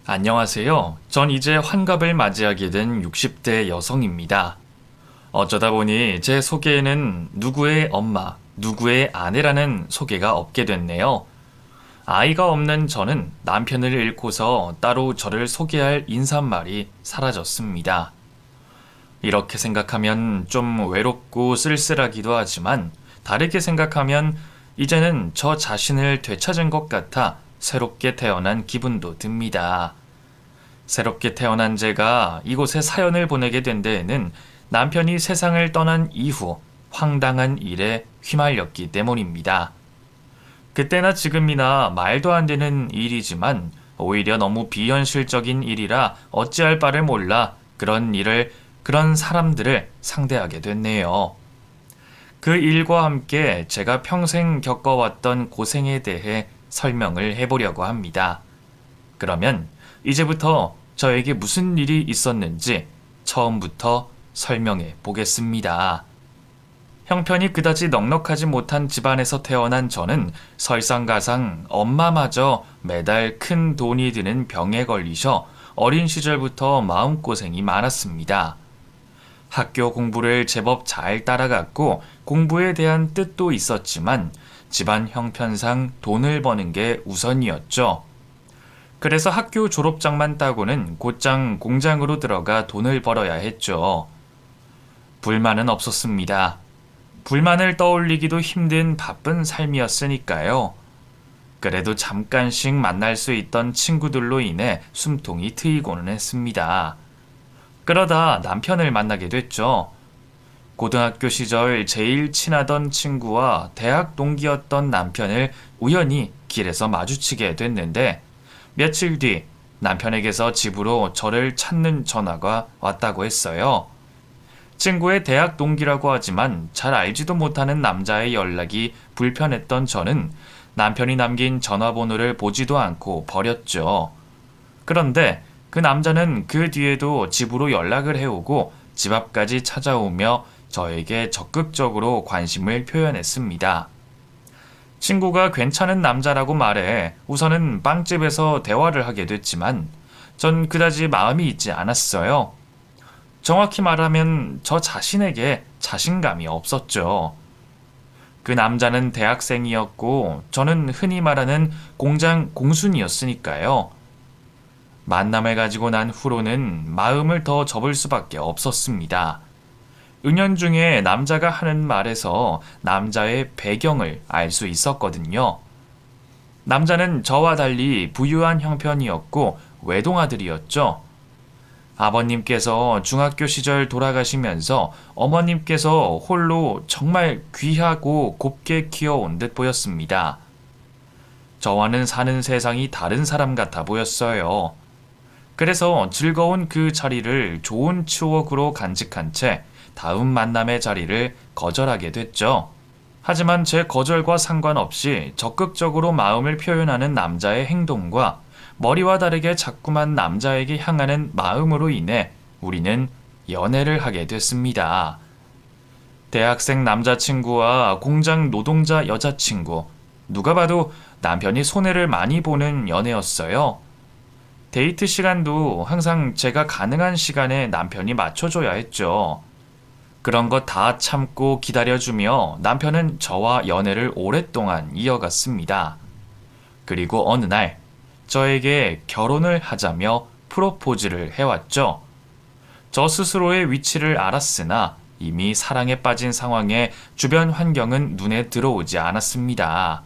안녕하세요. 전 이제 환갑을 맞이하게 된 60대 여성입니다. 어쩌다 보니 제 소개에는 누구의 엄마, 누구의 아내라는 소개가 없게 됐네요. 아이가 없는 저는 남편을 잃고서 따로 저를 소개할 인사말이 사라졌습니다. 이렇게 생각하면 좀 외롭고 쓸쓸하기도 하지만 다르게 생각하면 이제는 저 자신을 되찾은 것 같아 새롭게 태어난 기분도 듭니다. 새롭게 태어난 제가 이곳에 사연을 보내게 된 데에는 남편이 세상을 떠난 이후 황당한 일에 휘말렸기 때문입니다. 그때나 지금이나 말도 안 되는 일이지만 오히려 너무 비현실적인 일이라 어찌할 바를 몰라 그런 일을, 그런 사람들을 상대하게 됐네요. 그 일과 함께 제가 평생 겪어왔던 고생에 대해 설명을 해보려고 합니다. 그러면 이제부터 저에게 무슨 일이 있었는지 처음부터 설명해 보겠습니다. 형편이 그다지 넉넉하지 못한 집안에서 태어난 저는 설상가상 엄마마저 매달 큰 돈이 드는 병에 걸리셔 어린 시절부터 마음고생이 많았습니다. 학교 공부를 제법 잘 따라갔고 공부에 대한 뜻도 있었지만 집안 형편상 돈을 버는 게 우선이었죠. 그래서 학교 졸업장만 따고는 곧장 공장으로 들어가 돈을 벌어야 했죠. 불만은 없었습니다. 불만을 떠올리기도 힘든 바쁜 삶이었으니까요. 그래도 잠깐씩 만날 수 있던 친구들로 인해 숨통이 트이고는 했습니다. 그러다 남편을 만나게 됐죠. 고등학교 시절 제일 친하던 친구와 대학 동기였던 남편을 우연히 길에서 마주치게 됐는데 며칠 뒤 남편에게서 집으로 저를 찾는 전화가 왔다고 했어요. 친구의 대학 동기라고 하지만 잘 알지도 못하는 남자의 연락이 불편했던 저는 남편이 남긴 전화번호를 보지도 않고 버렸죠. 그런데 그 남자는 그 뒤에도 집으로 연락을 해오고 집 앞까지 찾아오며 저에게 적극적으로 관심을 표현했습니다. 친구가 괜찮은 남자라고 말해 우선은 빵집에서 대화를 하게 됐지만 전 그다지 마음이 있지 않았어요. 정확히 말하면 저 자신에게 자신감이 없었죠. 그 남자는 대학생이었고 저는 흔히 말하는 공장 공순이었으니까요. 만남을 가지고 난 후로는 마음을 더 접을 수밖에 없었습니다. 은연중에 남자가 하는 말에서 남자의 배경을 알 수 있었거든요. 남자는 저와 달리 부유한 형편이었고 외동아들이었죠. 아버님께서 중학교 시절 돌아가시면서 어머님께서 홀로 정말 귀하고 곱게 키워온 듯 보였습니다. 저와는 사는 세상이 다른 사람 같아 보였어요. 그래서 즐거운 그 자리를 좋은 추억으로 간직한 채 다음 만남의 자리를 거절하게 됐죠. 하지만 제 거절과 상관없이 적극적으로 마음을 표현하는 남자의 행동과 머리와 다르게 자꾸만 남자에게 향하는 마음으로 인해 우리는 연애를 하게 됐습니다. 대학생 남자친구와 공장 노동자 여자친구, 누가 봐도 남편이 손해를 많이 보는 연애였어요. 데이트 시간도 항상 제가 가능한 시간에 남편이 맞춰줘야 했죠. 그런 거 다 참고 기다려주며 남편은 저와 연애를 오랫동안 이어갔습니다. 그리고 어느 날 저에게 결혼을 하자며 프로포즈를 해왔죠. 저 스스로의 위치를 알았으나 이미 사랑에 빠진 상황에 주변 환경은 눈에 들어오지 않았습니다.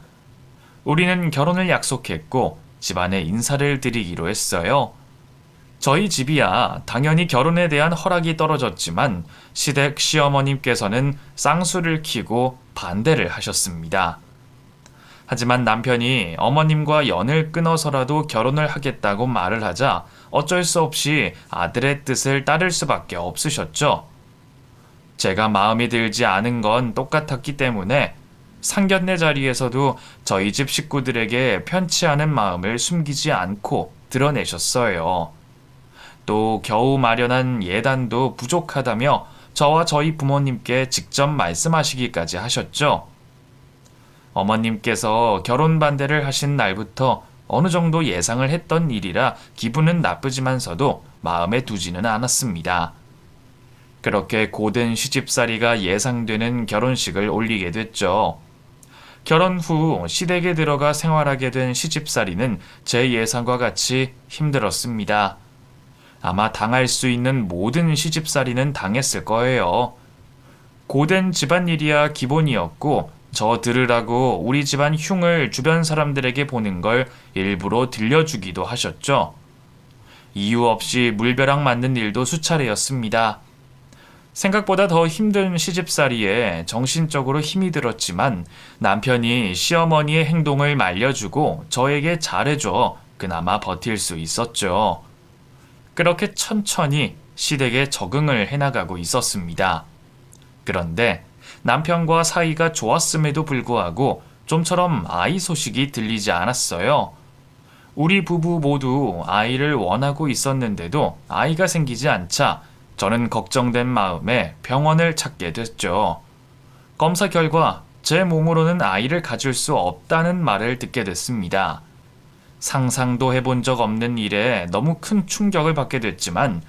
우리는 결혼을 약속했고 집안에 인사를 드리기로 했어요. 저희 집이야 당연히 결혼에 대한 허락이 떨어졌지만 시댁 시어머님께서는 쌍수를 켜고 반대를 하셨습니다. 하지만 남편이 어머님과 연을 끊어서라도 결혼을 하겠다고 말을 하자 어쩔 수 없이 아들의 뜻을 따를 수밖에 없으셨죠. 제가 마음에 들지 않은 건 똑같았기 때문에 상견례 자리에서도 저희 집 식구들에게 편치 않은 마음을 숨기지 않고 드러내셨어요. 또 겨우 마련한 예단도 부족하다며 저와 저희 부모님께 직접 말씀하시기까지 하셨죠. 어머님께서 결혼 반대를 하신 날부터 어느 정도 예상을 했던 일이라 기분은 나쁘지만서도 마음에 두지는 않았습니다. 그렇게 고된 시집살이가 예상되는 결혼식을 올리게 됐죠. 결혼 후 시댁에 들어가 생활하게 된 시집살이는 제 예상과 같이 힘들었습니다. 아마 당할 수 있는 모든 시집살이는 당했을 거예요. 고된 집안일이야 기본이었고 저 들으라고 우리 집안 흉을 주변 사람들에게 보는 걸 일부러 들려주기도 하셨죠. 이유 없이 물벼락 맞는 일도 수차례였습니다. 생각보다 더 힘든 시집살이에 정신적으로 힘이 들었지만 남편이 시어머니의 행동을 말려주고 저에게 잘해줘 그나마 버틸 수 있었죠. 그렇게 천천히 시댁에 적응을 해나가고 있었습니다. 그런데 남편과 사이가 좋았음에도 불구하고 좀처럼 아이 소식이 들리지 않았어요. 우리 부부 모두 아이를 원하고 있었는데도 아이가 생기지 않자 저는 걱정된 마음에 병원을 찾게 됐죠. 검사 결과 제 몸으로는 아이를 가질 수 없다는 말을 듣게 됐습니다. 상상도 해본 적 없는 일에 너무 큰 충격을 받게 됐지만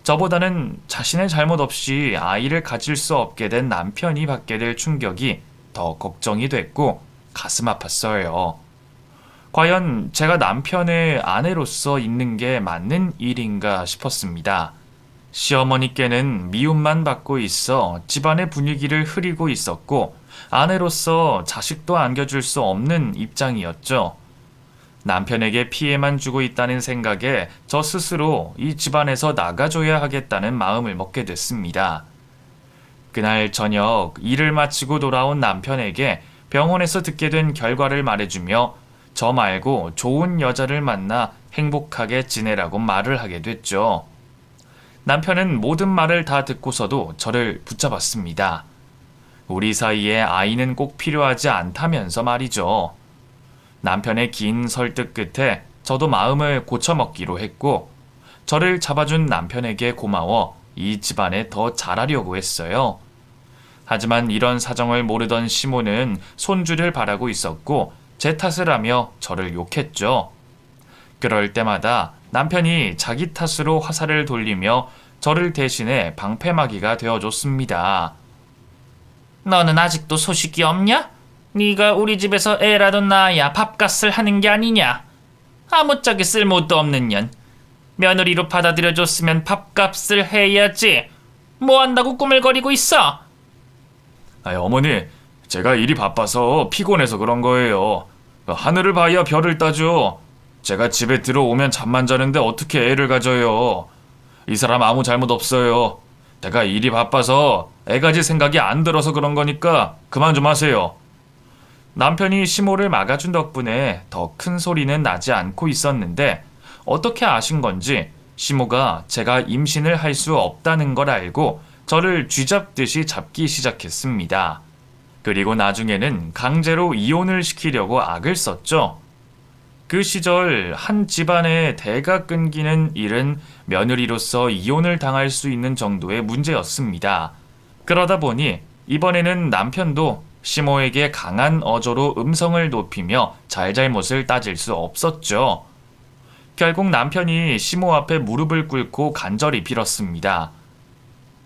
저보다는 자신의 잘못 없이 아이를 가질 수 없게 된 남편이 받게 될 충격이 더 걱정이 됐고 가슴 아팠어요. 과연 제가 남편의 아내로서 있는 게 맞는 일인가 싶었습니다. 시어머니께는 미움만 받고 있어 집안의 분위기를 흐리고 있었고 아내로서 자식도 안겨줄 수 없는 입장이었죠. 남편에게 피해만 주고 있다는 생각에 저 스스로 이 집안에서 나가줘야 하겠다는 마음을 먹게 됐습니다. 그날 저녁 일을 마치고 돌아온 남편에게 병원에서 듣게 된 결과를 말해주며 저 말고 좋은 여자를 만나 행복하게 지내라고 말을 하게 됐죠. 남편은 모든 말을 다 듣고서도 저를 붙잡았습니다. 우리 사이에 아이는 꼭 필요하지 않다면서 말이죠. 남편의 긴 설득 끝에 저도 마음을 고쳐먹기로 했고 저를 잡아준 남편에게 고마워 이 집안에 더 잘하려고 했어요. 하지만 이런 사정을 모르던 시모는 손주를 바라고 있었고 제 탓을 하며 저를 욕했죠. 그럴 때마다 남편이 자기 탓으로 화살을 돌리며 저를 대신해 방패막이가 되어줬습니다. 너는 아직도 소식이 없냐? 네가 우리 집에서 애라도 낳아야 밥값을 하는 게 아니냐? 아무짝에 쓸모도 없는 년. 며느리로 받아들여줬으면 밥값을 해야지. 뭐 한다고 꾸물거리고 있어? 어머니, 제가 일이 바빠서 피곤해서 그런 거예요. 하늘을 봐야 별을 따죠. 제가 집에 들어오면 잠만 자는데 어떻게 애를 가져요. 이 사람 아무 잘못 없어요. 내가 일이 바빠서 애 가질 생각이 안 들어서 그런 거니까 그만 좀 하세요. 남편이 시모를 막아준 덕분에 더 큰 소리는 나지 않고 있었는데 어떻게 아신 건지 시모가 제가 임신을 할 수 없다는 걸 알고 저를 쥐잡듯이 잡기 시작했습니다. 그리고 나중에는 강제로 이혼을 시키려고 악을 썼죠. 그 시절 한 집안의 대가 끊기는 일은 며느리로서 이혼을 당할 수 있는 정도의 문제였습니다. 그러다 보니 이번에는 남편도 시모에게 강한 어조로 음성을 높이며 잘잘못을 따질 수 없었죠. 결국 남편이 시모 앞에 무릎을 꿇고 간절히 빌었습니다.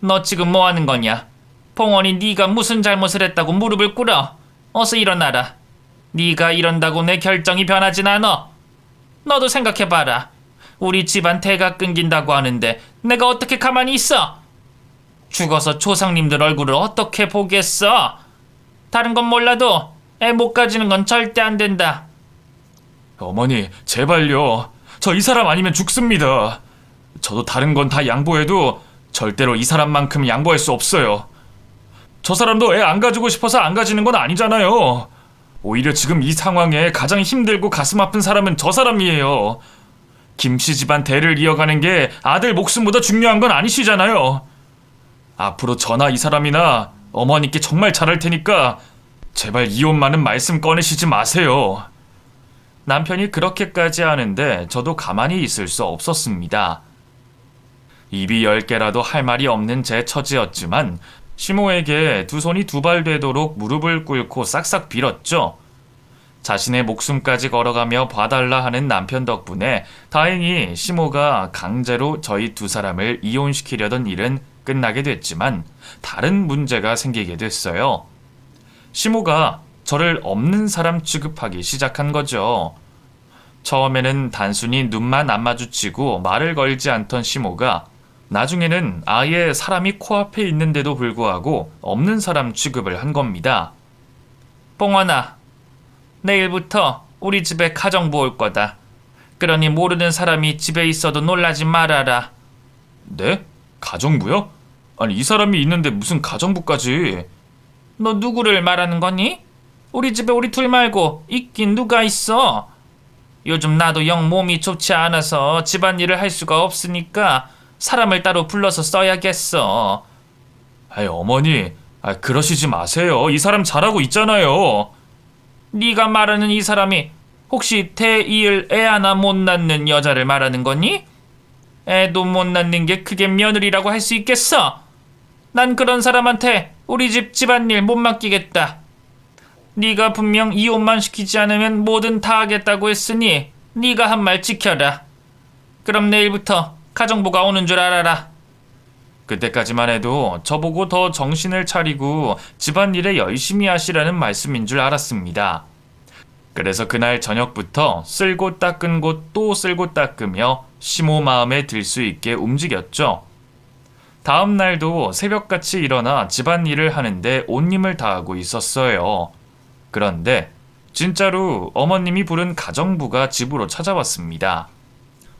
너 지금 뭐 하는 거냐? 봉원이 네가 무슨 잘못을 했다고 무릎을 꿇어? 어서 일어나라. 네가 이런다고 내 결정이 변하진 않아. 너도 생각해봐라. 우리 집안 대가 끊긴다고 하는데 내가 어떻게 가만히 있어? 죽어서 조상님들 얼굴을 어떻게 보겠어? 다른 건 몰라도 애 못 가지는 건 절대 안 된다. 어머니, 제발요. 저 이 사람 아니면 죽습니다. 저도 다른 건 다 양보해도 절대로 이 사람만큼 양보할 수 없어요. 저 사람도 애 안 가지고 싶어서 안 가지는 건 아니잖아요. 오히려 지금 이 상황에 가장 힘들고 가슴 아픈 사람은 저 사람이에요. 김씨 집안 대를 이어가는 게 아들 목숨보다 중요한 건 아니시잖아요. 앞으로 저나 이 사람이나 어머니께 정말 잘할 테니까 제발 이혼만은 말씀 꺼내시지 마세요. 남편이 그렇게까지 하는데 저도 가만히 있을 수 없었습니다. 입이 10개라도 할 말이 없는 제 처지였지만 시모에게 두 손이 두 발 되도록 무릎을 꿇고 싹싹 빌었죠. 자신의 목숨까지 걸어가며 봐달라 하는 남편 덕분에 다행히 시모가 강제로 저희 두 사람을 이혼시키려던 일은 끝나게 됐지만 다른 문제가 생기게 됐어요. 시모가 저를 없는 사람 취급하기 시작한 거죠. 처음에는 단순히 눈만 안 마주치고 말을 걸지 않던 시모가 나중에는 아예 사람이 코앞에 있는데도 불구하고 없는 사람 취급을 한 겁니다. 뽕원아, 내일부터 우리 집에 가정부 올 거다. 그러니 모르는 사람이 집에 있어도 놀라지 말아라. 네? 가정부요? 아니, 이 사람이 있는데 무슨 가정부까지? 너 누구를 말하는 거니? 우리 집에 우리 둘 말고 있긴 누가 있어? 요즘 나도 영 몸이 좋지 않아서 집안일을 할 수가 없으니까 사람을 따로 불러서 써야겠어. 아이, 어머니, 그러시지 마세요. 이 사람 잘하고 있잖아요. 네가 말하는 이 사람이 혹시 대이을 애 하나 못 낳는 여자를 말하는 거니? 애도 못 낳는 게 그게 며느리라고 할 수 있겠어? 난 그런 사람한테 우리 집 집안일 못 맡기겠다. 네가 분명 이혼만 시키지 않으면 뭐든 다 하겠다고 했으니 네가 한 말 지켜라. 그럼 내일부터 가정부가 오는 줄 알아라. 그때까지만 해도 저보고 더 정신을 차리고 집안일에 열심히 하시라는 말씀인 줄 알았습니다. 그래서 그날 저녁부터 쓸고 닦은 곳 또 쓸고 닦으며 시모 마음에 들 수 있게 움직였죠. 다음 날도 새벽같이 일어나 집안일을 하는데 온 힘을 다하고 있었어요. 그런데 진짜로 어머님이 부른 가정부가 집으로 찾아왔습니다.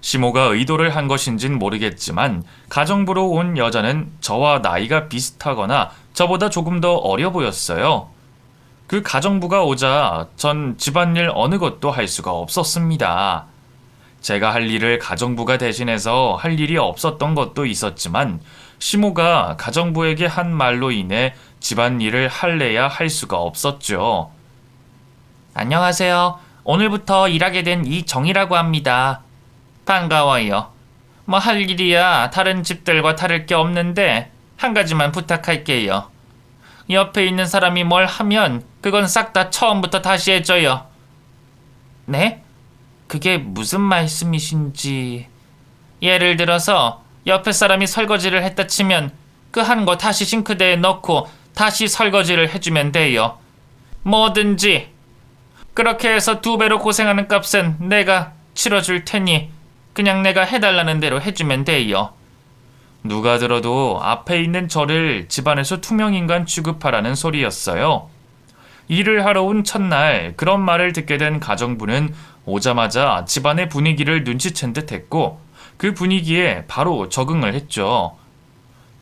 시모가 의도를 한 것인진 모르겠지만 가정부로 온 여자는 저와 나이가 비슷하거나 저보다 조금 더 어려 보였어요. 그 가정부가 오자 전 집안일 어느 것도 할 수가 없었습니다. 제가 할 일을 가정부가 대신해서 할 일이 없었던 것도 있었지만 시모가 가정부에게 한 말로 인해 집안일을 할래야 할 수가 없었죠. 안녕하세요. 오늘부터 일하게 된 이정이라고 합니다. 반가워요. 뭐 할 일이야 다른 집들과 다를 게 없는데 한 가지만 부탁할게요. 옆에 있는 사람이 뭘 하면 그건 싹 다 처음부터 다시 해줘요. 네? 그게 무슨 말씀이신지... 예를 들어서 옆에 사람이 설거지를 했다 치면 그 한 거 다시 싱크대에 넣고 다시 설거지를 해주면 돼요. 뭐든지. 그렇게 해서 2배로 고생하는 값은 내가 치러줄 테니 그냥 내가 해달라는 대로 해주면 돼요. 누가 들어도 앞에 있는 저를 집안에서 투명인간 취급하라는 소리였어요. 일을 하러 온 첫날 그런 말을 듣게 된 가정부는 오자마자 집안의 분위기를 눈치챈 듯 했고 그 분위기에 바로 적응을 했죠.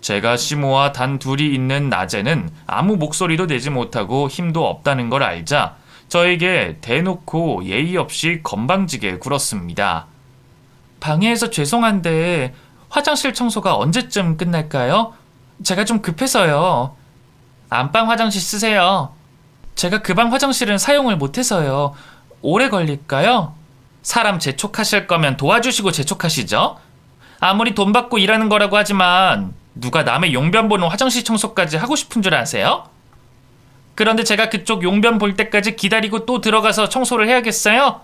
제가 시모와 단 둘이 있는 낮에는 아무 목소리도 내지 못하고 힘도 없다는 걸 알자 저에게 대놓고 예의 없이 건방지게 굴었습니다. 방해해서 죄송한데 화장실 청소가 언제쯤 끝날까요? 제가 좀 급해서요. 안방 화장실 쓰세요. 제가 그 방 화장실은 사용을 못해서요. 오래 걸릴까요? 사람 재촉하실 거면 도와주시고 재촉하시죠? 아무리 돈 받고 일하는 거라고 하지만 누가 남의 용변 보는 화장실 청소까지 하고 싶은 줄 아세요? 그런데 제가 그쪽 용변 볼 때까지 기다리고 또 들어가서 청소를 해야겠어요?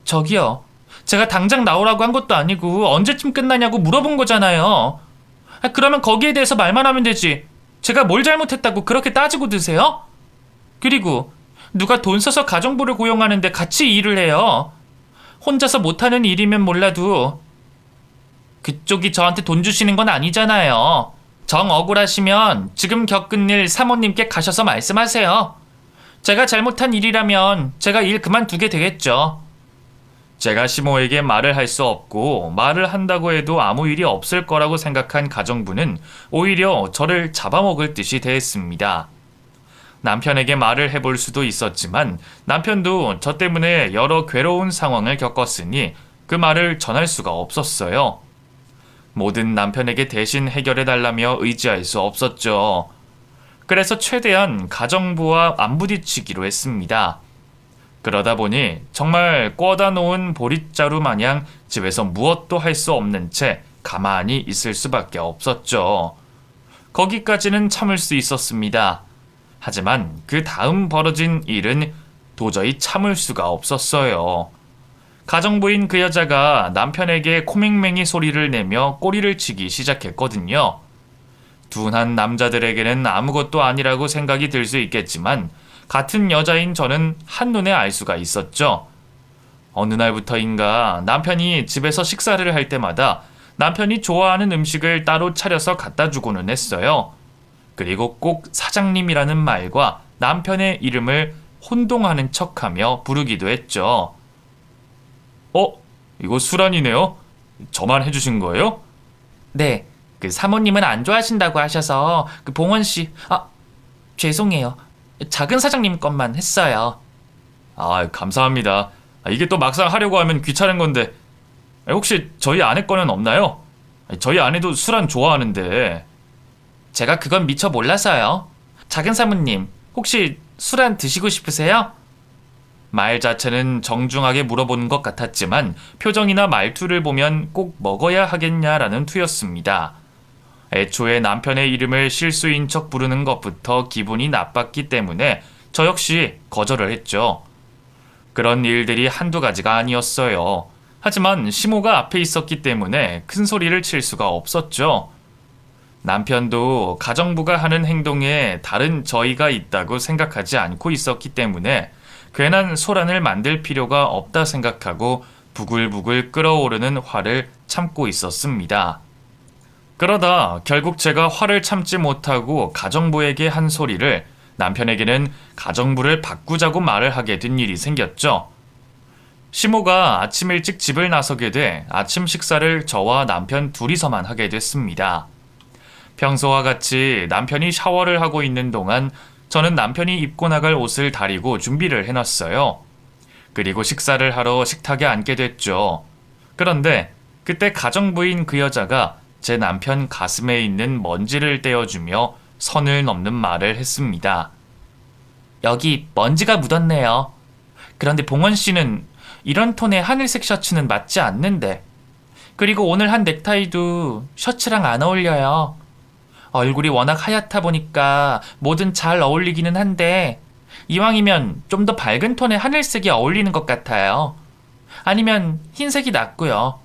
저기요. 제가 당장 나오라고 한 것도 아니고 언제쯤 끝나냐고 물어본 거잖아요. 그러면 거기에 대해서 말만 하면 되지. 제가 뭘 잘못했다고 그렇게 따지고 드세요? 그리고 누가 돈 써서 가정부를 고용하는데 같이 일을 해요. 혼자서 못하는 일이면 몰라도 그쪽이 저한테 돈 주시는 건 아니잖아요. 정 억울하시면 지금 겪은 일 사모님께 가셔서 말씀하세요. 제가 잘못한 일이라면 제가 일 그만두게 되겠죠. 제가 시모에게 말을 할 수 없고 말을 한다고 해도 아무 일이 없을 거라고 생각한 가정부는 오히려 저를 잡아먹을 듯이 대했습니다. 남편에게 말을 해볼 수도 있었지만 남편도 저 때문에 여러 괴로운 상황을 겪었으니 그 말을 전할 수가 없었어요. 모든 남편에게 대신 해결해달라며 의지할 수 없었죠. 그래서 최대한 가정부와 안 부딪히기로 했습니다. 그러다 보니 정말 꿔다 놓은 보릿자루 마냥 집에서 무엇도 할 수 없는 채 가만히 있을 수밖에 없었죠. 거기까지는 참을 수 있었습니다. 하지만 그 다음 벌어진 일은 도저히 참을 수가 없었어요. 가정부인 그 여자가 남편에게 코맹맹이 소리를 내며 꼬리를 치기 시작했거든요. 둔한 남자들에게는 아무것도 아니라고 생각이 들 수 있겠지만 같은 여자인 저는 한눈에 알 수가 있었죠. 어느 날부터인가 남편이 집에서 식사를 할 때마다 남편이 좋아하는 음식을 따로 차려서 갖다 주고는 했어요. 그리고 꼭 사장님이라는 말과 남편의 이름을 혼동하는 척하며 부르기도 했죠. 이거 술안이네요? 저만 해주신 거예요? 네, 그 사모님은 안 좋아하신다고 하셔서 그 봉원 씨, 죄송해요. 작은 사장님 것만 했어요. 감사합니다. 이게 또 막상 하려고 하면 귀찮은 건데 혹시 저희 아내 거는 없나요? 저희 아내도 술안 좋아하는데. 제가 그건 미처 몰라서요. 작은 사모님, 혹시 술안 드시고 싶으세요? 말 자체는 정중하게 물어보는 것 같았지만 표정이나 말투를 보면 꼭 먹어야 하겠냐라는 투였습니다. 애초에 남편의 이름을 실수인 척 부르는 것부터 기분이 나빴기 때문에 저 역시 거절을 했죠. 그런 일들이 한두 가지가 아니었어요. 하지만 시모가 앞에 있었기 때문에 큰 소리를 칠 수가 없었죠. 남편도 가정부가 하는 행동에 다른 저희가 있다고 생각하지 않고 있었기 때문에 괜한 소란을 만들 필요가 없다 생각하고 부글부글 끓어오르는 화를 참고 있었습니다. 그러다 결국 제가 화를 참지 못하고 가정부에게 한 소리를 남편에게는 가정부를 바꾸자고 말을 하게 된 일이 생겼죠. 시모가 아침 일찍 집을 나서게 돼 아침 식사를 저와 남편 둘이서만 하게 됐습니다. 평소와 같이 남편이 샤워를 하고 있는 동안 저는 남편이 입고 나갈 옷을 다리고 준비를 해놨어요. 그리고 식사를 하러 식탁에 앉게 됐죠. 그런데 그때 가정부인 그 여자가 제 남편 가슴에 있는 먼지를 떼어주며 선을 넘는 말을 했습니다. 여기 먼지가 묻었네요. 그런데 봉원 씨는 이런 톤의 하늘색 셔츠는 맞지 않는데. 그리고 오늘 한 넥타이도 셔츠랑 안 어울려요. 얼굴이 워낙 하얗다 보니까 뭐든 잘 어울리기는 한데 이왕이면 좀 더 밝은 톤의 하늘색이 어울리는 것 같아요. 아니면 흰색이 낫고요.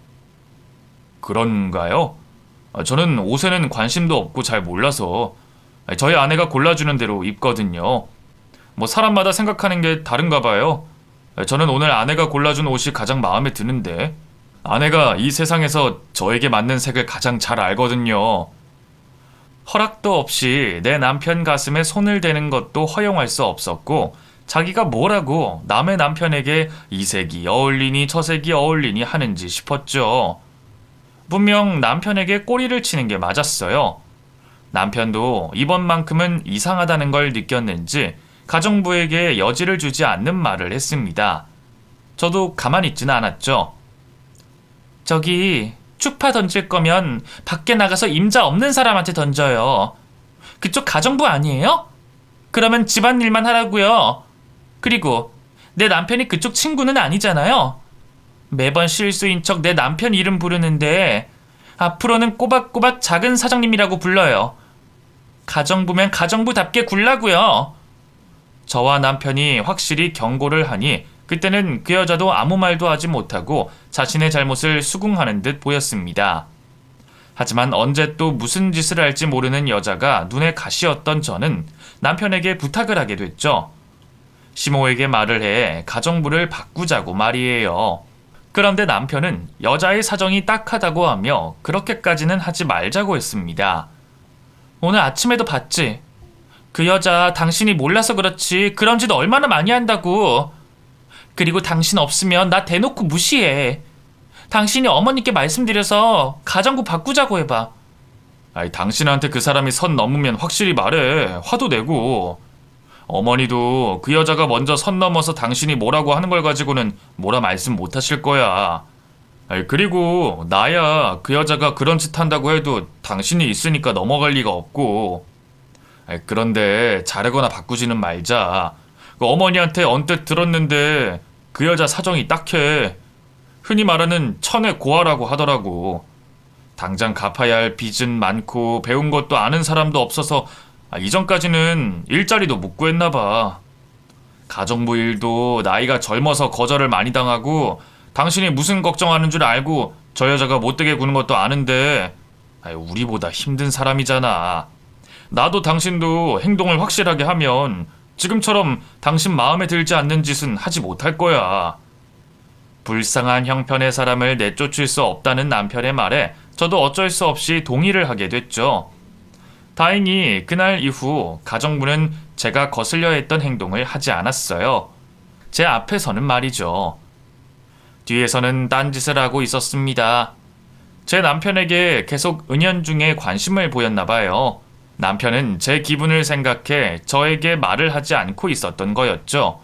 그런가요? 저는 옷에는 관심도 없고 잘 몰라서 저희 아내가 골라주는 대로 입거든요. 뭐 사람마다 생각하는 게 다른가 봐요. 저는 오늘 아내가 골라준 옷이 가장 마음에 드는데 아내가 이 세상에서 저에게 맞는 색을 가장 잘 알거든요. 허락도 없이 내 남편 가슴에 손을 대는 것도 허용할 수 없었고 자기가 뭐라고 남의 남편에게 이 색이 어울리니 저 색이 어울리니 하는지 싶었죠. 분명 남편에게 꼬리를 치는 게 맞았어요. 남편도 이번만큼은 이상하다는 걸 느꼈는지 가정부에게 여지를 주지 않는 말을 했습니다. 저도 가만히 있지는 않았죠. 저기 추파 던질 거면 밖에 나가서 임자 없는 사람한테 던져요. 그쪽 가정부 아니에요? 그러면 집안일만 하라고요. 그리고 내 남편이 그쪽 친구는 아니잖아요. 매번 실수인 척 내 남편 이름 부르는데 앞으로는 꼬박꼬박 작은 사장님이라고 불러요. 가정부면 가정부답게 굴라고요. 저와 남편이 확실히 경고를 하니 그때는 그 여자도 아무 말도 하지 못하고 자신의 잘못을 수긍하는 듯 보였습니다. 하지만 언제 또 무슨 짓을 할지 모르는 여자가 눈에 가시였던 저는 남편에게 부탁을 하게 됐죠. 시모에게 말을 해 가정부를 바꾸자고 말이에요. 그런데 남편은 여자의 사정이 딱하다고 하며 그렇게까지는 하지 말자고 했습니다. 오늘 아침에도 봤지? 그 여자 당신이 몰라서 그렇지 그런 짓 얼마나 많이 한다고. 그리고 당신 없으면 나 대놓고 무시해. 당신이 어머니께 말씀드려서 가정부 바꾸자고 해봐. 당신한테 그 사람이 선 넘으면 확실히 말해. 화도 내고. 어머니도 그 여자가 먼저 선 넘어서 당신이 뭐라고 하는 걸 가지고는 뭐라 말씀 못 하실 거야. 그리고 나야 그 여자가 그런 짓 한다고 해도 당신이 있으니까 넘어갈 리가 없고. 그런데 자르거나 바꾸지는 말자. 그 어머니한테 언뜻 들었는데 그 여자 사정이 딱해. 흔히 말하는 천의 고아라고 하더라고. 당장 갚아야 할 빚은 많고 배운 것도 아는 사람도 없어서 이전까지는 일자리도 못 구했나 봐. 가정부 일도 나이가 젊어서 거절을 많이 당하고 당신이 무슨 걱정하는 줄 알고 저 여자가 못되게 구는 것도 아는데 우리보다 힘든 사람이잖아. 나도 당신도 행동을 확실하게 하면 지금처럼 당신 마음에 들지 않는 짓은 하지 못할 거야. 불쌍한 형편의 사람을 내쫓을 수 없다는 남편의 말에 저도 어쩔 수 없이 동의를 하게 됐죠. 다행히 그날 이후 가정부는 제가 거슬려 했던 행동을 하지 않았어요. 제 앞에서는 말이죠. 뒤에서는 딴짓을 하고 있었습니다. 제 남편에게 계속 은연중에 관심을 보였나 봐요. 남편은 제 기분을 생각해 저에게 말을 하지 않고 있었던 거였죠.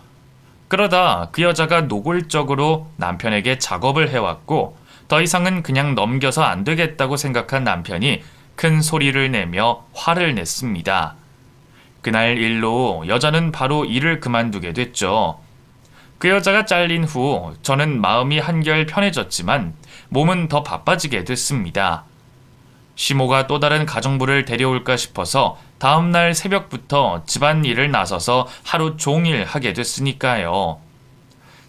그러다 그 여자가 노골적으로 남편에게 작업을 해왔고 더 이상은 그냥 넘겨서 안 되겠다고 생각한 남편이 큰 소리를 내며 화를 냈습니다. 그날 일로 여자는 바로 일을 그만두게 됐죠. 그 여자가 잘린 후 저는 마음이 한결 편해졌지만 몸은 더 바빠지게 됐습니다. 시모가 또 다른 가정부를 데려올까 싶어서 다음날 새벽부터 집안일을 나서서 하루 종일 하게 됐으니까요.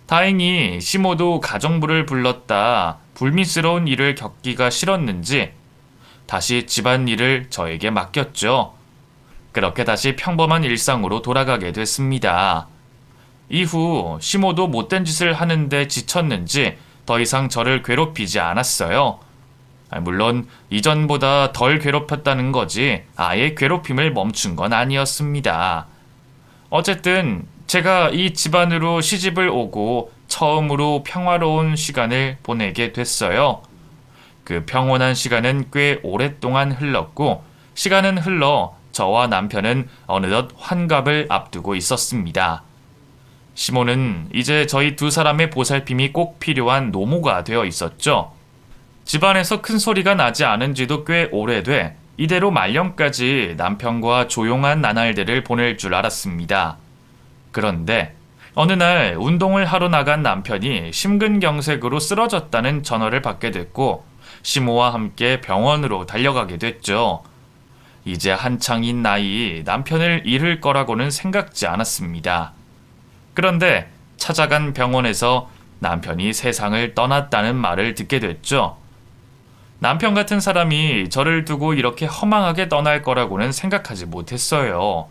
다행히 시모도 가정부를 불렀다 불미스러운 일을 겪기가 싫었는지 다시 집안일을 저에게 맡겼죠. 그렇게 다시 평범한 일상으로 돌아가게 됐습니다. 이후 시모도 못된 짓을 하는데 지쳤는지 더 이상 저를 괴롭히지 않았어요. 물론 이전보다 덜 괴롭혔다는 거지 아예 괴롭힘을 멈춘 건 아니었습니다. 어쨌든 제가 이 집안으로 시집을 오고 처음으로 평화로운 시간을 보내게 됐어요. 그 평온한 시간은 꽤 오랫동안 흘렀고 시간은 흘러 저와 남편은 어느덧 환갑을 앞두고 있었습니다. 시모는 이제 저희 두 사람의 보살핌이 꼭 필요한 노모가 되어 있었죠. 집안에서 큰 소리가 나지 않은 지도 꽤 오래돼 이대로 말년까지 남편과 조용한 나날들을 보낼 줄 알았습니다. 그런데 어느 날 운동을 하러 나간 남편이 심근경색으로 쓰러졌다는 전화를 받게 됐고 시모와 함께 병원으로 달려가게 됐죠. 이제 한창인 나이 남편을 잃을 거라고는 생각지 않았습니다. 그런데 찾아간 병원에서 남편이 세상을 떠났다는 말을 듣게 됐죠. 남편 같은 사람이 저를 두고 이렇게 허망하게 떠날 거라고는 생각하지 못했어요.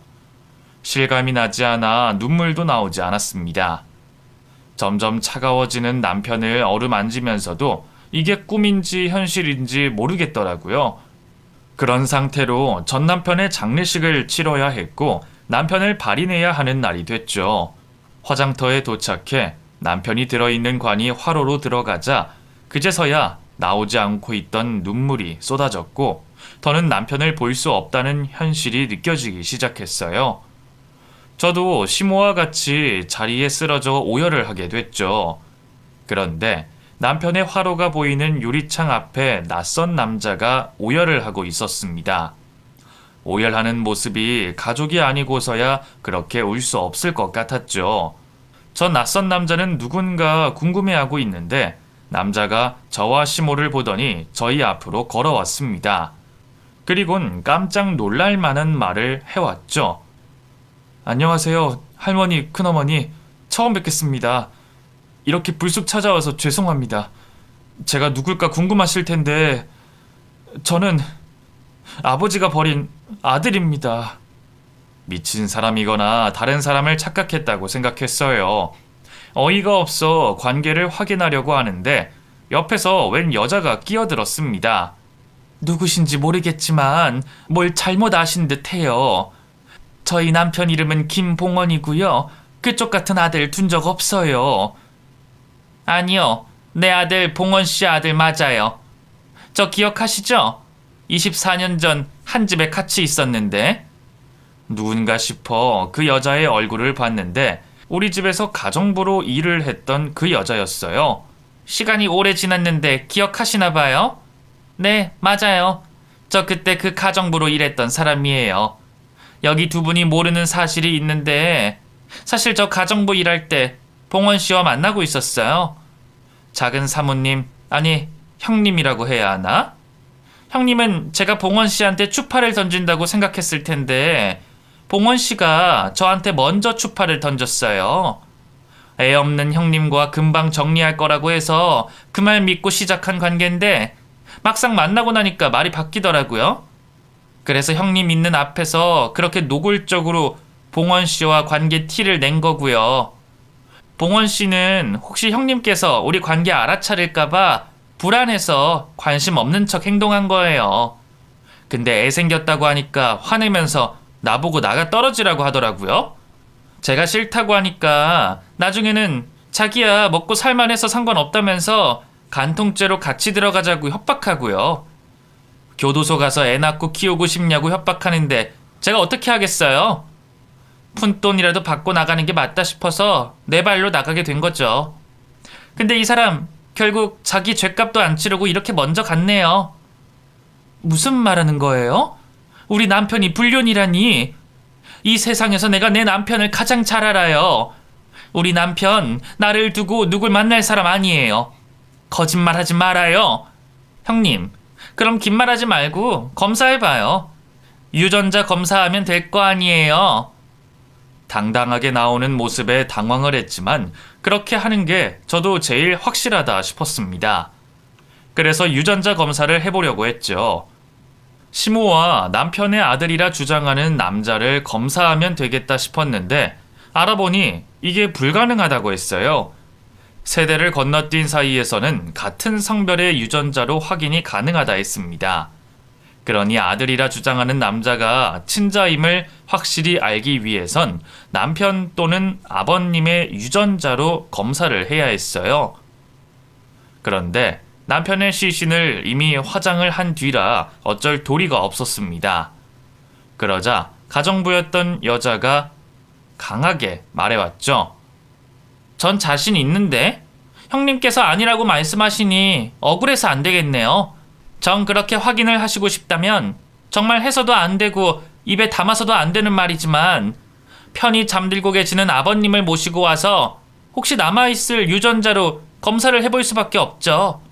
실감이 나지 않아 눈물도 나오지 않았습니다. 점점 차가워지는 남편을 어루만지면서도 이게 꿈인지 현실인지 모르겠더라고요. 그런 상태로 전 남편의 장례식을 치러야 했고 남편을 발인해야 하는 날이 됐죠. 화장터에 도착해 남편이 들어있는 관이 화로로 들어가자 그제서야 나오지 않고 있던 눈물이 쏟아졌고 더는 남편을 볼 수 없다는 현실이 느껴지기 시작했어요. 저도 시모와 같이 자리에 쓰러져 오열을 하게 됐죠. 그런데 남편의 화로가 보이는 유리창 앞에 낯선 남자가 오열을 하고 있었습니다. 오열하는 모습이 가족이 아니고서야 그렇게 울 수 없을 것 같았죠. 저 낯선 남자는 누군가 궁금해하고 있는데 남자가 저와 시모를 보더니 저희 앞으로 걸어왔습니다. 그리곤 깜짝 놀랄 만한 말을 해왔죠. 안녕하세요, 할머니, 큰어머니. 처음 뵙겠습니다. 이렇게 불쑥 찾아와서 죄송합니다. 제가 누굴까 궁금하실 텐데 저는 아버지가 버린 아들입니다. 미친 사람이거나 다른 사람을 착각했다고 생각했어요. 어이가 없어 관계를 확인하려고 하는데 옆에서 웬 여자가 끼어들었습니다. 누구신지 모르겠지만 뭘 잘못 아신 듯해요. 저희 남편 이름은 김봉원이고요. 그쪽 같은 아들 둔 적 없어요. 아니요, 내 아들 봉원 씨 아들 맞아요. 저 기억하시죠? 24년 전 한 집에 같이 있었는데. 누군가 싶어 그 여자의 얼굴을 봤는데 우리 집에서 가정부로 일을 했던 그 여자였어요. 시간이 오래 지났는데 기억하시나 봐요? 네, 맞아요. 저 그때 그 가정부로 일했던 사람이에요. 여기 두 분이 모르는 사실이 있는데 사실 저 가정부 일할 때 봉원 씨와 만나고 있었어요. 작은 사모님, 아니 형님이라고 해야 하나? 형님은 제가 봉원 씨한테 추파를 던진다고 생각했을 텐데 봉원 씨가 저한테 먼저 추파를 던졌어요. 애 없는 형님과 금방 정리할 거라고 해서 그 말 믿고 시작한 관계인데 막상 만나고 나니까 말이 바뀌더라고요. 그래서 형님 있는 앞에서 그렇게 노골적으로 봉원 씨와 관계 티를 낸 거고요. 봉원 씨는 혹시 형님께서 우리 관계 알아차릴까봐 불안해서 관심 없는 척 행동한 거예요. 근데 애 생겼다고 하니까 화내면서 나보고 나가 떨어지라고 하더라고요. 제가 싫다고 하니까 나중에는 자기야 먹고 살만해서 상관없다면서 간통죄로 같이 들어가자고 협박하고요. 교도소 가서 애 낳고 키우고 싶냐고 협박하는데 제가 어떻게 하겠어요? 푼돈이라도 받고 나가는 게 맞다 싶어서 내 발로 나가게 된 거죠. 근데 이 사람 결국 자기 죗값도 안 치르고 이렇게 먼저 갔네요. 무슨 말하는 거예요? 우리 남편이 불륜이라니. 이 세상에서 내가 내 남편을 가장 잘 알아요. 우리 남편 나를 두고 누굴 만날 사람 아니에요. 거짓말하지 말아요. 형님, 그럼 긴 말하지 말고 검사해봐요. 유전자 검사하면 될 거 아니에요. 당당하게 나오는 모습에 당황을 했지만 그렇게 하는 게 저도 제일 확실하다 싶었습니다. 그래서 유전자 검사를 해보려고 했죠. 시모와 남편의 아들이라 주장하는 남자를 검사하면 되겠다 싶었는데 알아보니 이게 불가능하다고 했어요. 세대를 건너뛴 사이에서는 같은 성별의 유전자로 확인이 가능하다 했습니다. 그러니 아들이라 주장하는 남자가 친자임을 확실히 알기 위해선 남편 또는 아버님의 유전자로 검사를 해야 했어요. 그런데 남편의 시신을 이미 화장을 한 뒤라 어쩔 도리가 없었습니다. 그러자 가정부였던 여자가 강하게 말해왔죠. 전 자신 있는데 형님께서 아니라고 말씀하시니 억울해서 안 되겠네요. 전 그렇게 확인을 하시고 싶다면 정말 해서도 안 되고 입에 담아서도 안 되는 말이지만 편히 잠들고 계시는 아버님을 모시고 와서 혹시 남아있을 유전자로 검사를 해볼 수밖에 없죠.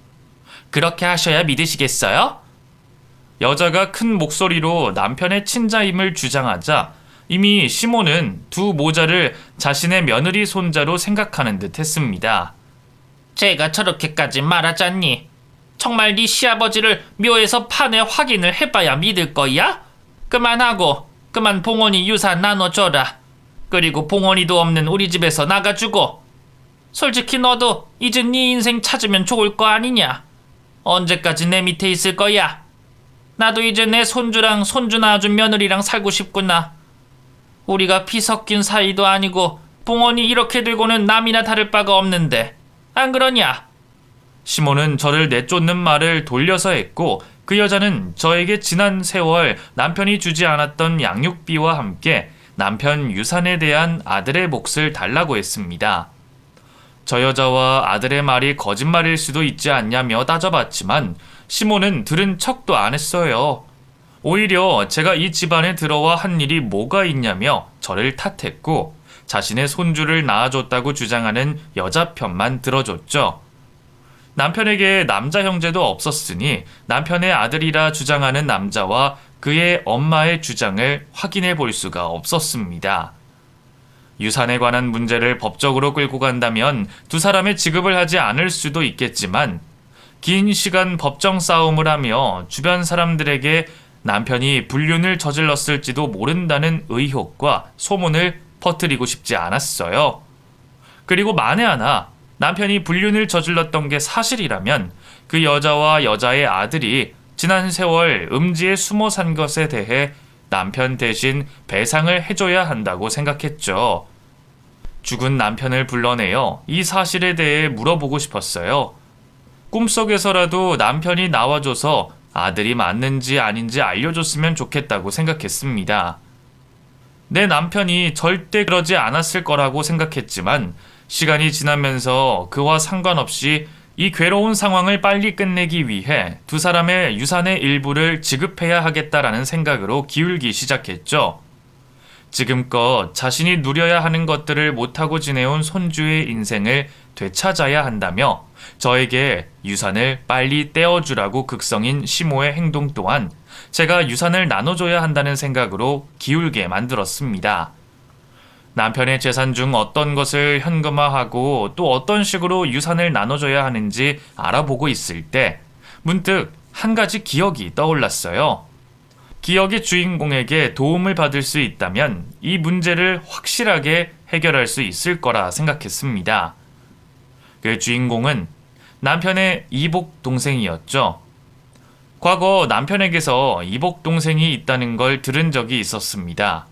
그렇게 하셔야 믿으시겠어요? 여자가 큰 목소리로 남편의 친자임을 주장하자 이미 시몬은 두 모자를 자신의 며느리 손자로 생각하는 듯 했습니다. 제가 저렇게까지 말하잖니. 정말 네 시아버지를 묘에서 판에 확인을 해봐야 믿을 거야? 그만하고 그만 봉원이 유산 나눠줘라. 그리고 봉원이도 없는 우리 집에서 나가주고. 솔직히 너도 이제 네 인생 찾으면 좋을 거 아니냐. 언제까지 내 밑에 있을 거야? 나도 이제 내 손주랑 손주 낳아준 며느리랑 살고 싶구나. 우리가 피 섞인 사이도 아니고 봉원이 이렇게 되고는 남이나 다를 바가 없는데 안 그러냐? 시몬은 저를 내쫓는 말을 돌려서 했고 그 여자는 저에게 지난 세월 남편이 주지 않았던 양육비와 함께 남편 유산에 대한 아들의 몫을 달라고 했습니다. 저 여자와 아들의 말이 거짓말일 수도 있지 않냐며 따져봤지만 시몬은 들은 척도 안 했어요. 오히려 제가 이 집안에 들어와 한 일이 뭐가 있냐며 저를 탓했고 자신의 손주를 낳아줬다고 주장하는 여자 편만 들어줬죠. 남편에게 남자 형제도 없었으니 남편의 아들이라 주장하는 남자와 그의 엄마의 주장을 확인해 볼 수가 없었습니다. 유산에 관한 문제를 법적으로 끌고 간다면 두 사람의 지급을 하지 않을 수도 있겠지만 긴 시간 법정 싸움을 하며 주변 사람들에게 남편이 불륜을 저질렀을지도 모른다는 의혹과 소문을 퍼뜨리고 싶지 않았어요. 그리고 만에 하나 남편이 불륜을 저질렀던 게 사실이라면 그 여자와 여자의 아들이 지난 세월 음지에 숨어 산 것에 대해 남편 대신 배상을 해줘야 한다고 생각했죠. 죽은 남편을 불러내어 이 사실에 대해 물어보고 싶었어요. 꿈속에서라도 남편이 나와줘서 아들이 맞는지 아닌지 알려줬으면 좋겠다고 생각했습니다. 내 남편이 절대 그러지 않았을 거라고 생각했지만 시간이 지나면서 그와 상관없이 이 괴로운 상황을 빨리 끝내기 위해 두 사람의 유산의 일부를 지급해야 하겠다라는 생각으로 기울기 시작했죠. 지금껏 자신이 누려야 하는 것들을 못하고 지내온 손주의 인생을 되찾아야 한다며 저에게 유산을 빨리 떼어주라고 극성인 시모의 행동 또한 제가 유산을 나눠줘야 한다는 생각으로 기울게 만들었습니다. 남편의 재산 중 어떤 것을 현금화하고 또 어떤 식으로 유산을 나눠줘야 하는지 알아보고 있을 때 문득 한 가지 기억이 떠올랐어요. 기억의 주인공에게 도움을 받을 수 있다면 이 문제를 확실하게 해결할 수 있을 거라 생각했습니다. 그 주인공은 남편의 이복 동생이었죠. 과거 남편에게서 이복 동생이 있다는 걸 들은 적이 있었습니다.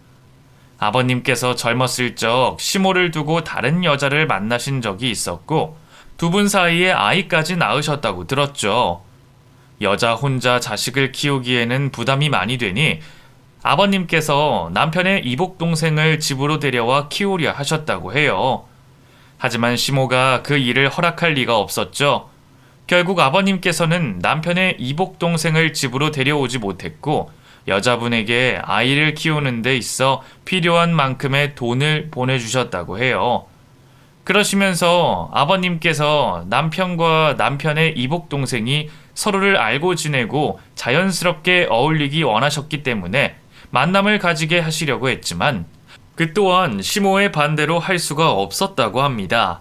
아버님께서 젊었을 적 시모를 두고 다른 여자를 만나신 적이 있었고 두 분 사이에 아이까지 낳으셨다고 들었죠. 여자 혼자 자식을 키우기에는 부담이 많이 되니 아버님께서 남편의 이복 동생을 집으로 데려와 키우려 하셨다고 해요. 하지만 시모가 그 일을 허락할 리가 없었죠. 결국 아버님께서는 남편의 이복 동생을 집으로 데려오지 못했고 여자분에게 아이를 키우는 데 있어 필요한 만큼의 돈을 보내주셨다고 해요. 그러시면서 아버님께서 남편과 남편의 이복 동생이 서로를 알고 지내고 자연스럽게 어울리기 원하셨기 때문에 만남을 가지게 하시려고 했지만 그 또한 시모의 반대로 할 수가 없었다고 합니다.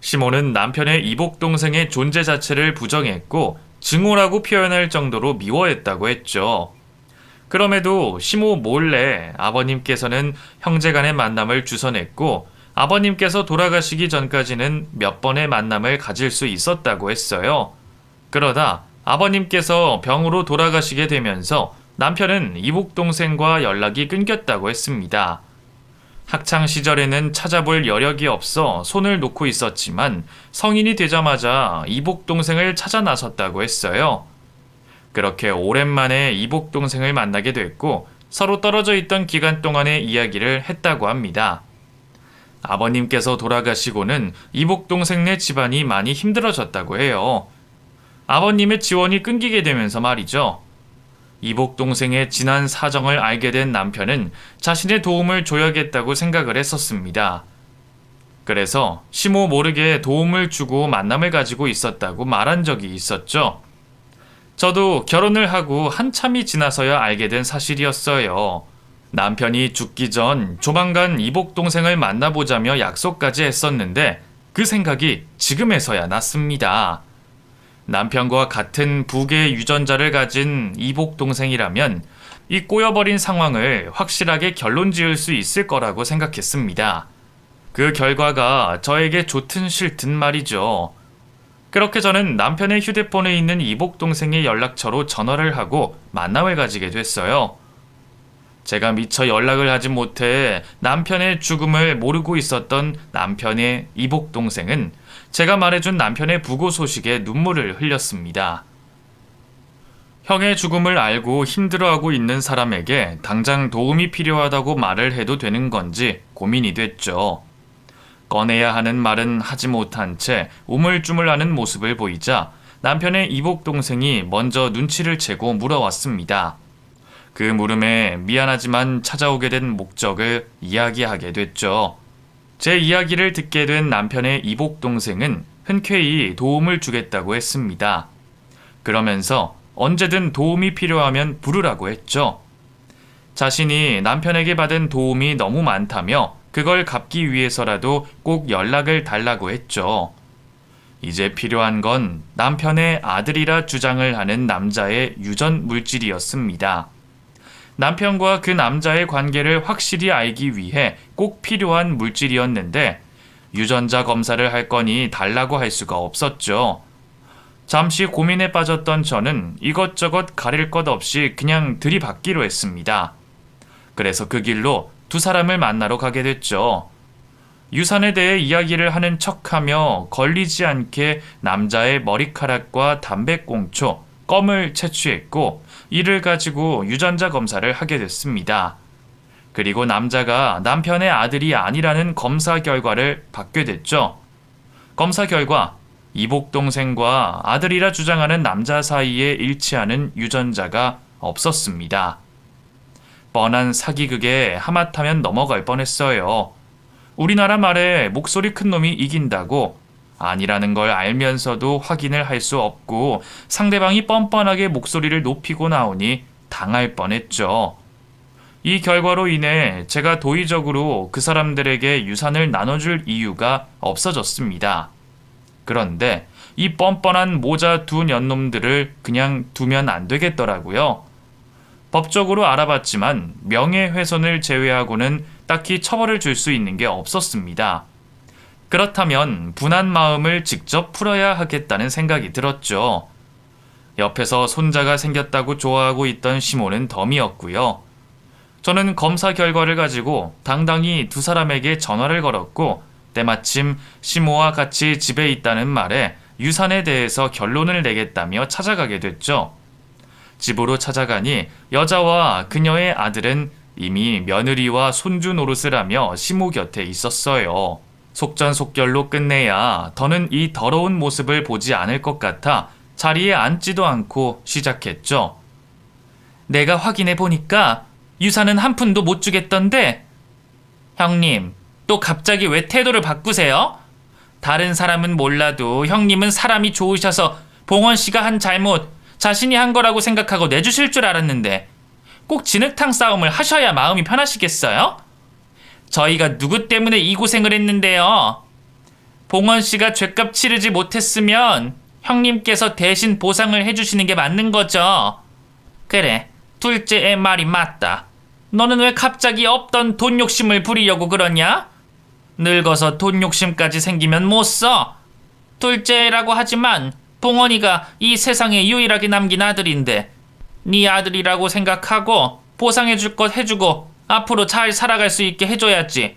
시모는 남편의 이복 동생의 존재 자체를 부정했고 증오라고 표현할 정도로 미워했다고 했죠. 그럼에도 시모 몰래 아버님께서는 형제간의 만남을 주선했고 아버님께서 돌아가시기 전까지는 몇 번의 만남을 가질 수 있었다고 했어요. 그러다 아버님께서 병으로 돌아가시게 되면서 남편은 이복 동생과 연락이 끊겼다고 했습니다. 학창 시절에는 찾아볼 여력이 없어 손을 놓고 있었지만 성인이 되자마자 이복 동생을 찾아 나섰다고 했어요. 그렇게 오랜만에 이복 동생을 만나게 됐고 서로 떨어져 있던 기간 동안의 이야기를 했다고 합니다. 아버님께서 돌아가시고는 이복 동생네 집안이 많이 힘들어졌다고 해요. 아버님의 지원이 끊기게 되면서 말이죠. 이복 동생의 지난 사정을 알게 된 남편은 자신의 도움을 줘야겠다고 생각을 했었습니다. 그래서 시모 모르게 도움을 주고 만남을 가지고 있었다고 말한 적이 있었죠. 저도 결혼을 하고 한참이 지나서야 알게 된 사실이었어요. 남편이 죽기 전 조만간 이복 동생을 만나보자며 약속까지 했었는데 그 생각이 지금에서야 났습니다. 남편과 같은 부계 유전자를 가진 이복 동생이라면 이 꼬여버린 상황을 확실하게 결론 지을 수 있을 거라고 생각했습니다. 그 결과가 저에게 좋든 싫든 말이죠. 그렇게 저는 남편의 휴대폰에 있는 이복 동생의 연락처로 전화를 하고 만남을 가지게 됐어요. 제가 미처 연락을 하지 못해 남편의 죽음을 모르고 있었던 남편의 이복 동생은 제가 말해준 남편의 부고 소식에 눈물을 흘렸습니다. 형의 죽음을 알고 힘들어하고 있는 사람에게 당장 도움이 필요하다고 말을 해도 되는 건지 고민이 됐죠. 꺼내야 하는 말은 하지 못한 채 우물쭈물하는 모습을 보이자 남편의 이복 동생이 먼저 눈치를 채고 물어왔습니다. 그 물음에 미안하지만 찾아오게 된 목적을 이야기하게 됐죠. 제 이야기를 듣게 된 남편의 이복 동생은 흔쾌히 도움을 주겠다고 했습니다. 그러면서 언제든 도움이 필요하면 부르라고 했죠. 자신이 남편에게 받은 도움이 너무 많다며 그걸 갚기 위해서라도 꼭 연락을 달라고 했죠. 이제 필요한 건 남편의 아들이라 주장을 하는 남자의 유전 물질이었습니다. 남편과 그 남자의 관계를 확실히 알기 위해 꼭 필요한 물질이었는데 유전자 검사를 할 거니 달라고 할 수가 없었죠. 잠시 고민에 빠졌던 저는 이것저것 가릴 것 없이 그냥 들이받기로 했습니다. 그래서 그 길로 두 사람을 만나러 가게 됐죠. 유산에 대해 이야기를 하는 척하며 걸리지 않게 남자의 머리카락과 담배꽁초, 껌을 채취했고 이를 가지고 유전자 검사를 하게 됐습니다. 그리고 남자가 남편의 아들이 아니라는 검사 결과를 받게 됐죠. 검사 결과 이복 동생과 아들이라 주장하는 남자 사이에 일치하는 유전자가 없었습니다. 뻔한 사기극에 하마터면 넘어갈 뻔했어요. 우리나라 말에 목소리 큰 놈이 이긴다고 아니라는 걸 알면서도 확인을 할 수 없고 상대방이 뻔뻔하게 목소리를 높이고 나오니 당할 뻔했죠. 이 결과로 인해 제가 도의적으로 그 사람들에게 유산을 나눠줄 이유가 없어졌습니다. 그런데 이 뻔뻔한 모자 두 년놈들을 그냥 두면 안 되겠더라고요. 법적으로 알아봤지만 명예훼손을 제외하고는 딱히 처벌을 줄 수 있는 게 없었습니다. 그렇다면 분한 마음을 직접 풀어야 하겠다는 생각이 들었죠. 옆에서 손자가 생겼다고 좋아하고 있던 시모는 덤이었고요. 저는 검사 결과를 가지고 당당히 두 사람에게 전화를 걸었고 때마침 시모와 같이 집에 있다는 말에 유산에 대해서 결론을 내겠다며 찾아가게 됐죠. 집으로 찾아가니 여자와 그녀의 아들은 이미 며느리와 손주 노릇을 하며 시모 곁에 있었어요. 속전속결로 끝내야 더는 이 더러운 모습을 보지 않을 것 같아 자리에 앉지도 않고 시작했죠. 내가 확인해 보니까 유산은 한 푼도 못 주겠던데. 형님, 또 갑자기 왜 태도를 바꾸세요? 다른 사람은 몰라도 형님은 사람이 좋으셔서 봉원 씨가 한 잘못 자신이 한 거라고 생각하고 내주실 줄 알았는데 꼭 진흙탕 싸움을 하셔야 마음이 편하시겠어요? 저희가 누구 때문에 이 고생을 했는데요. 봉원 씨가 죗값 치르지 못했으면 형님께서 대신 보상을 해주시는 게 맞는 거죠. 그래, 둘째 애 말이 맞다. 너는 왜 갑자기 없던 돈 욕심을 부리려고 그러냐? 늙어서 돈 욕심까지 생기면 못 써. 둘째 애라고 하지만 봉원이가 이 세상에 유일하게 남긴 아들인데 네 아들이라고 생각하고 보상해줄 것 해주고 앞으로 잘 살아갈 수 있게 해줘야지.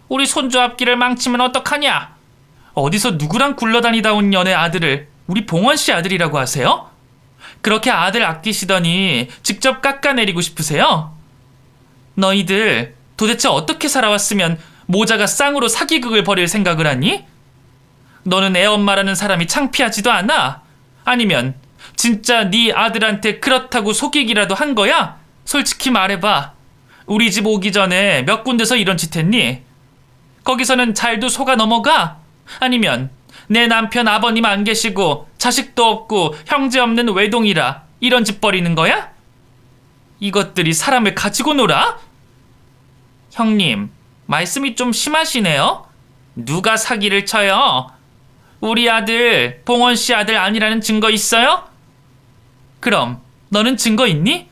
우리 손주 앞길을 망치면 어떡하냐? 어디서 누구랑 굴러다니다 온 년의 아들을 우리 봉원 씨 아들이라고 하세요? 그렇게 아들 아끼시더니 직접 깎아내리고 싶으세요? 너희들 도대체 어떻게 살아왔으면 모자가 쌍으로 사기극을 벌일 생각을 하니? 너는 애엄마라는 사람이 창피하지도 않아? 아니면 진짜 네 아들한테 그렇다고 속이기라도 한 거야? 솔직히 말해봐. 우리 집 오기 전에 몇 군데서 이런 짓 했니? 거기서는 잘도 속아 넘어가? 아니면 내 남편 아버님 안 계시고 자식도 없고 형제 없는 외동이라 이런 짓 벌이는 거야? 이것들이 사람을 가지고 놀아? 형님, 말씀이 좀 심하시네요. 누가 사기를 쳐요? 우리 아들 봉원 씨 아들 아니라는 증거 있어요? 그럼 너는 증거 있니?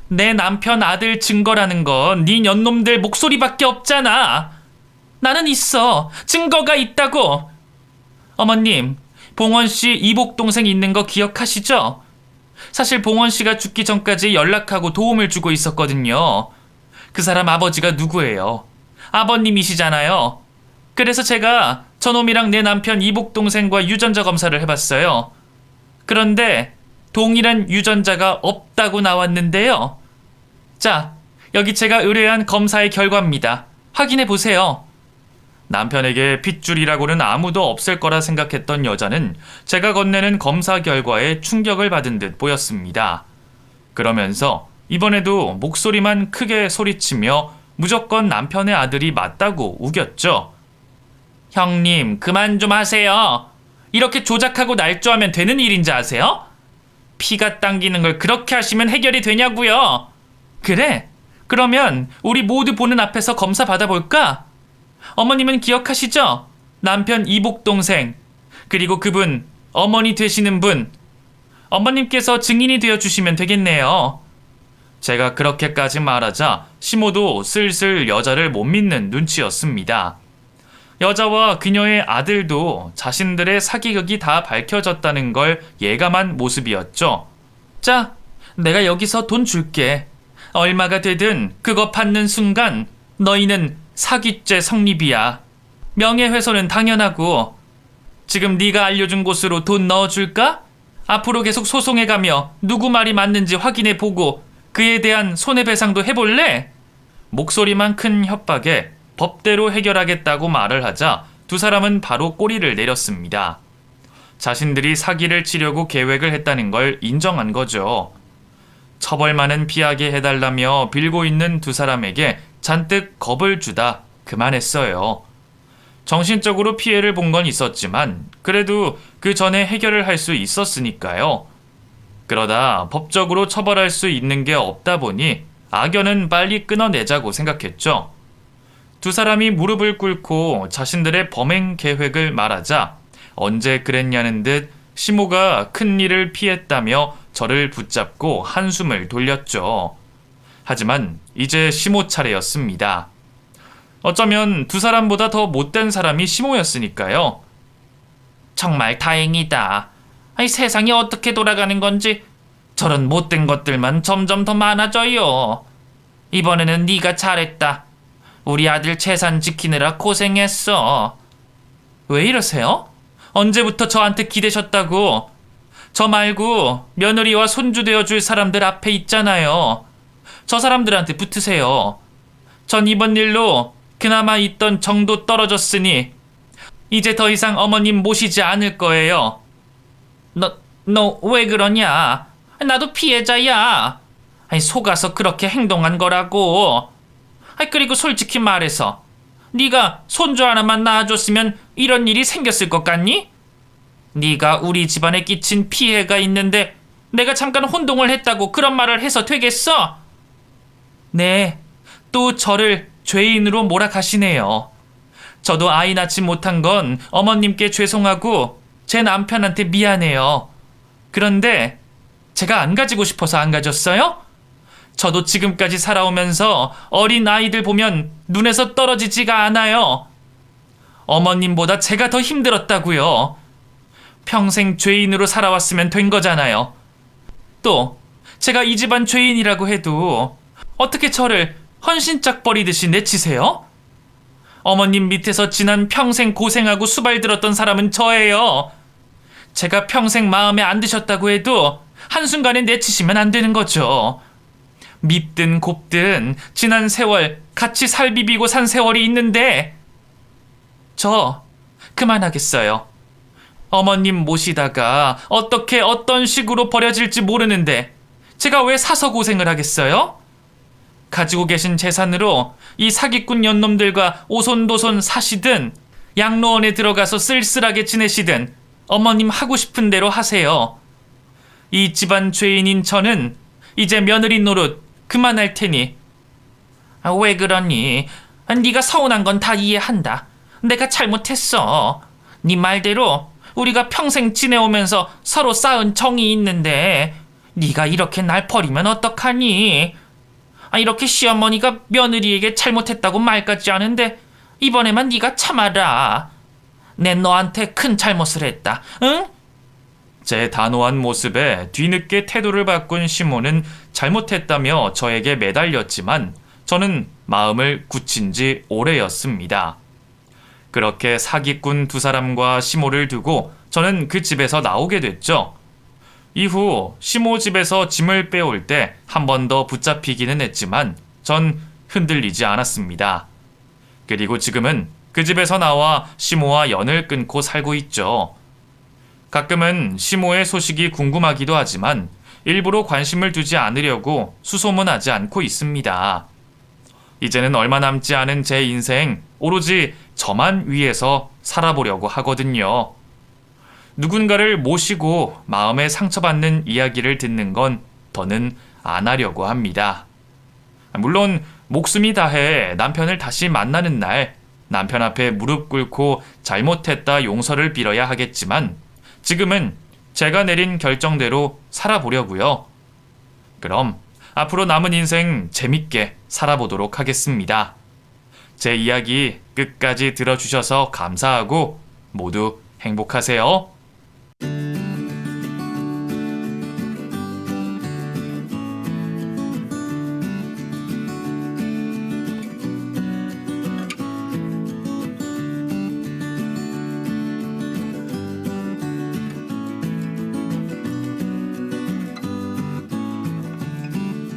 내 남편 아들 증거라는 건 네 년놈들 목소리밖에 없잖아. 나는 있어. 증거가 있다고. 어머님, 봉원 씨 이복 동생 있는 거 기억하시죠? 사실 봉원 씨가 죽기 전까지 연락하고 도움을 주고 있었거든요. 그 사람 아버지가 누구예요? 아버님이시잖아요. 그래서 제가 저놈이랑 내 남편 이복 동생과 유전자 검사를 해봤어요. 그런데 동일한 유전자가 없다고 나왔는데요. 자, 여기 제가 의뢰한 검사의 결과입니다. 확인해 보세요. 남편에게 핏줄이라고는 아무도 없을 거라 생각했던 여자는 제가 건네는 검사 결과에 충격을 받은 듯 보였습니다. 그러면서 이번에도 목소리만 크게 소리치며 무조건 남편의 아들이 맞다고 우겼죠. 형님, 그만 좀 하세요. 이렇게 조작하고 날조하면 되는 일인지 아세요? 피가 당기는 걸 그렇게 하시면 해결이 되냐고요. 그래, 그러면 우리 모두 보는 앞에서 검사 받아볼까? 어머님은 기억하시죠? 남편 이복 동생, 그리고 그분 어머니 되시는 분. 어머님께서 증인이 되어주시면 되겠네요. 제가 그렇게까지 말하자 시모도 슬슬 여자를 못 믿는 눈치였습니다. 여자와 그녀의 아들도 자신들의 사기극이 다 밝혀졌다는 걸 예감한 모습이었죠. 자, 내가 여기서 돈 줄게. 얼마가 되든 그거 받는 순간 너희는 사기죄 성립이야. 명예훼손은 당연하고. 지금 네가 알려준 곳으로 돈 넣어줄까? 앞으로 계속 소송해가며 누구 말이 맞는지 확인해보고 그에 대한 손해배상도 해볼래? 목소리만 큰 협박에 법대로 해결하겠다고 말을 하자 두 사람은 바로 꼬리를 내렸습니다. 자신들이 사기를 치려고 계획을 했다는 걸 인정한 거죠. 처벌만은 피하게 해달라며 빌고 있는 두 사람에게 잔뜩 겁을 주다 그만했어요. 정신적으로 피해를 본 건 있었지만 그래도 그 전에 해결을 할 수 있었으니까요. 그러다 법적으로 처벌할 수 있는 게 없다 보니 악연은 빨리 끊어내자고 생각했죠. 두 사람이 무릎을 꿇고 자신들의 범행 계획을 말하자 언제 그랬냐는 듯 시모가 큰일을 피했다며 저를 붙잡고 한숨을 돌렸죠. 하지만 이제 시모 차례였습니다. 어쩌면 두 사람보다 더 못된 사람이 시모였으니까요. 정말 다행이다. 아니, 세상이 어떻게 돌아가는 건지 저런 못된 것들만 점점 더 많아져요. 이번에는 네가 잘했다. 우리 아들 재산 지키느라 고생했어. 왜 이러세요? 언제부터 저한테 기대셨다고? 저 말고 며느리와 손주 되어줄 사람들 앞에 있잖아요. 저 사람들한테 붙으세요. 전 이번 일로 그나마 있던 정도 떨어졌으니 이제 더 이상 어머님 모시지 않을 거예요. 너 왜 그러냐? 나도 피해자야. 아니, 속아서 그렇게 행동한 거라고. 아니, 그리고 솔직히 말해서 네가 손주 하나만 낳아줬으면 이런 일이 생겼을 것 같니? 네가 우리 집안에 끼친 피해가 있는데 내가 잠깐 혼동을 했다고 그런 말을 해서 되겠어? 네, 또 저를 죄인으로 몰아가시네요. 저도 아이 낳지 못한 건 어머님께 죄송하고 제 남편한테 미안해요. 그런데 제가 안 가지고 싶어서 안 가졌어요? 저도 지금까지 살아오면서 어린 아이들 보면 눈에서 떨어지지가 않아요. 어머님보다 제가 더 힘들었다고요. 평생 죄인으로 살아왔으면 된 거잖아요. 또 제가 이 집안 죄인이라고 해도 어떻게 저를 헌신짝 버리듯이 내치세요? 어머님 밑에서 지난 평생 고생하고 수발 들었던 사람은 저예요. 제가 평생 마음에 안 드셨다고 해도 한순간에 내치시면 안 되는 거죠. 밉든 곱든 지난 세월 같이 살 비비고 산 세월이 있는데 저 그만하겠어요. 어머님 모시다가 어떻게 어떤 식으로 버려질지 모르는데 제가 왜 사서 고생을 하겠어요? 가지고 계신 재산으로 이 사기꾼 연놈들과 오손도손 사시든 양로원에 들어가서 쓸쓸하게 지내시든 어머님 하고 싶은 대로 하세요. 이 집안 죄인인 저는 이제 며느리 노릇 그만할 테니. 왜 그러니? 네가 서운한 건 다 이해한다. 내가 잘못했어. 네 말대로 우리가 평생 지내오면서 서로 쌓은 정이 있는데 네가 이렇게 날 버리면 어떡하니? 이렇게 시어머니가 며느리에게 잘못했다고 말까지 하는데 이번에만 네가 참아라. 내 너한테 큰 잘못을 했다. 응? 제 단호한 모습에 뒤늦게 태도를 바꾼 시모는 잘못했다며 저에게 매달렸지만 저는 마음을 굳힌 지 오래였습니다. 그렇게 사기꾼 두 사람과 시모를 두고 저는 그 집에서 나오게 됐죠. 이후 시모 집에서 짐을 빼올 때 한 번 더 붙잡히기는 했지만 전 흔들리지 않았습니다. 그리고 지금은 그 집에서 나와 시모와 연을 끊고 살고 있죠. 가끔은 시모의 소식이 궁금하기도 하지만 일부러 관심을 두지 않으려고 수소문하지 않고 있습니다. 이제는 얼마 남지 않은 제 인생 오로지 저만 위해서 살아보려고 하거든요. 누군가를 모시고 마음에 상처받는 이야기를 듣는 건 더는 안 하려고 합니다. 물론 목숨이 다해 남편을 다시 만나는 날 남편 앞에 무릎 꿇고 잘못했다 용서를 빌어야 하겠지만 지금은 제가 내린 결정대로 살아보려고요. 그럼 앞으로 남은 인생 재밌게 살아보도록 하겠습니다. 제 이야기 끝까지 들어주셔서 감사하고 모두 행복하세요.